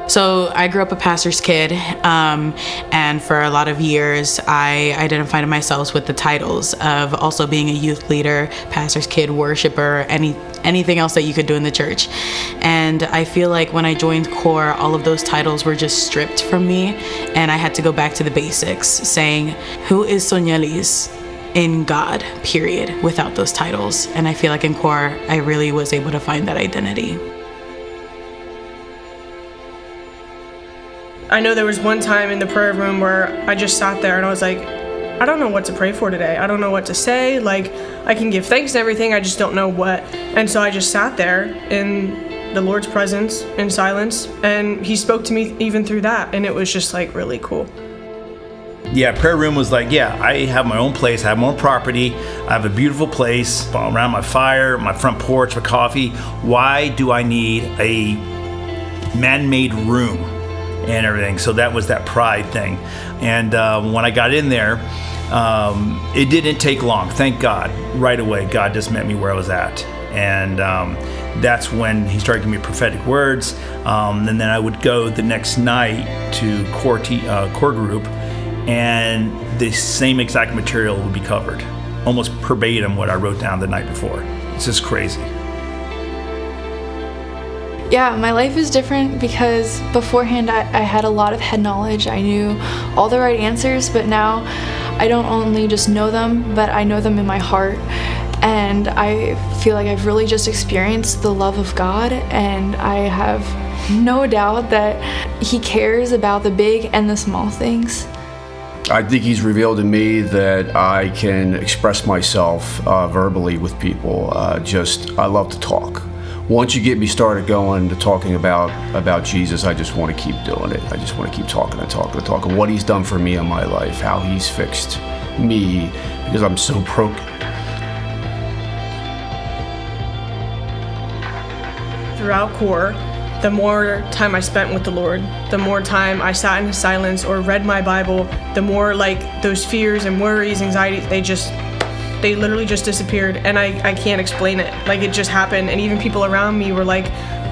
So I grew up a pastor's kid, and for a lot of years I identified myself with the titles of also being a youth leader, pastor's kid, worshiper, anything else that you could do in the church. And I feel like when I joined CORE, all of those titles were just stripped from me, and I had to go back to the basics, saying, who is Soñalis in God, period, without those titles. And I feel like in CORE, I really was able to find that identity. I know there was one time in the prayer room where I just sat there and I was like, I don't know what to pray for today. I don't know what to say. Like, I can give thanks and everything, I just don't know what. And so I just sat there in the Lord's presence in silence, and he spoke to me even through that, and it was just like really cool. Yeah, prayer room was like, yeah, I have my own place, I have my own property, I have a beautiful place around my fire, my front porch for coffee. Why do I need a man-made room and everything? So that was that pride thing. And when I got in there, it didn't take long, thank God. Right away, God just met me where I was at. And that's when he started giving me prophetic words. And then I would go the next night to core group, and the same exact material would be covered, almost verbatim what I wrote down the night before. It's just crazy. Yeah, my life is different because beforehand I had a lot of head knowledge. I knew all the right answers, but now I don't only just know them, but I know them in my heart. And I feel like I've really just experienced the love of God, and I have no doubt that he cares about the big and the small things. I think he's revealed to me that I can express myself verbally with people. I love to talk. Once you get me started going to talking about Jesus, I just want to keep doing it. I just want to keep talking and talking and talking. What he's done for me in my life, how he's fixed me, because I'm so broken. Throughout CORE, the more time I spent with the Lord, the more time I sat in silence or read my Bible, the more like those fears and worries, anxieties, they literally just disappeared, and I can't explain it. Like, it just happened. And even people around me were like,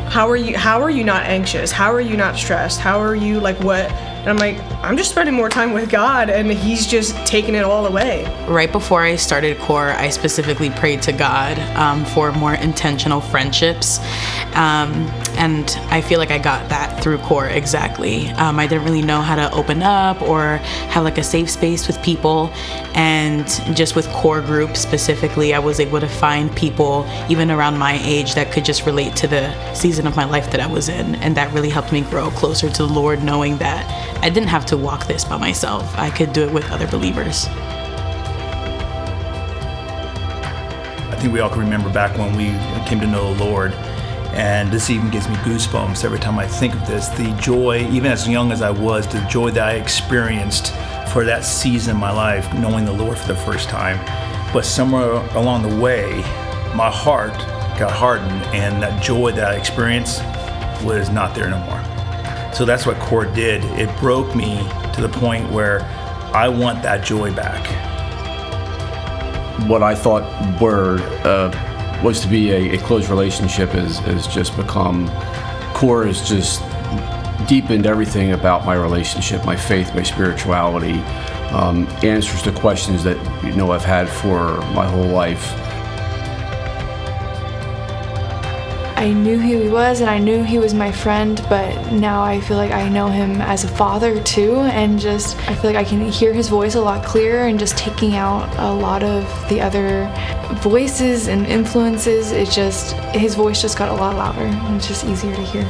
how are you not anxious? How are you not stressed? How are you, like, what? And I'm like, I'm just spending more time with God, and he's just taking it all away. Right before I started CORE, I specifically prayed to God for more intentional friendships. And I feel like I got that through CORE exactly. I didn't really know how to open up or have like a safe space with people. And just with CORE group specifically, I was able to find people even around my age that could just relate to the season of my life that I was in. And that really helped me grow closer to the Lord, knowing that I didn't have to walk this by myself. I could do it with other believers. I think we all can remember back when we came to know the Lord, and this even gives me goosebumps every time I think of this. The joy, even as young as I was, the joy that I experienced for that season in my life, knowing the Lord for the first time. But somewhere along the way, my heart got hardened, and that joy that I experienced was not there no more. So that's what CORE did. It broke me to the point where I want that joy back. What I thought was to be a close relationship has just become, CORE has just deepened everything about my relationship, my faith, my spirituality, answers to questions that I've had for my whole life. I knew who he was, and I knew he was my friend, but now I feel like I know him as a father too, and just I feel like I can hear his voice a lot clearer, and just taking out a lot of the other voices and influences, his voice just got a lot louder, and it's just easier to hear.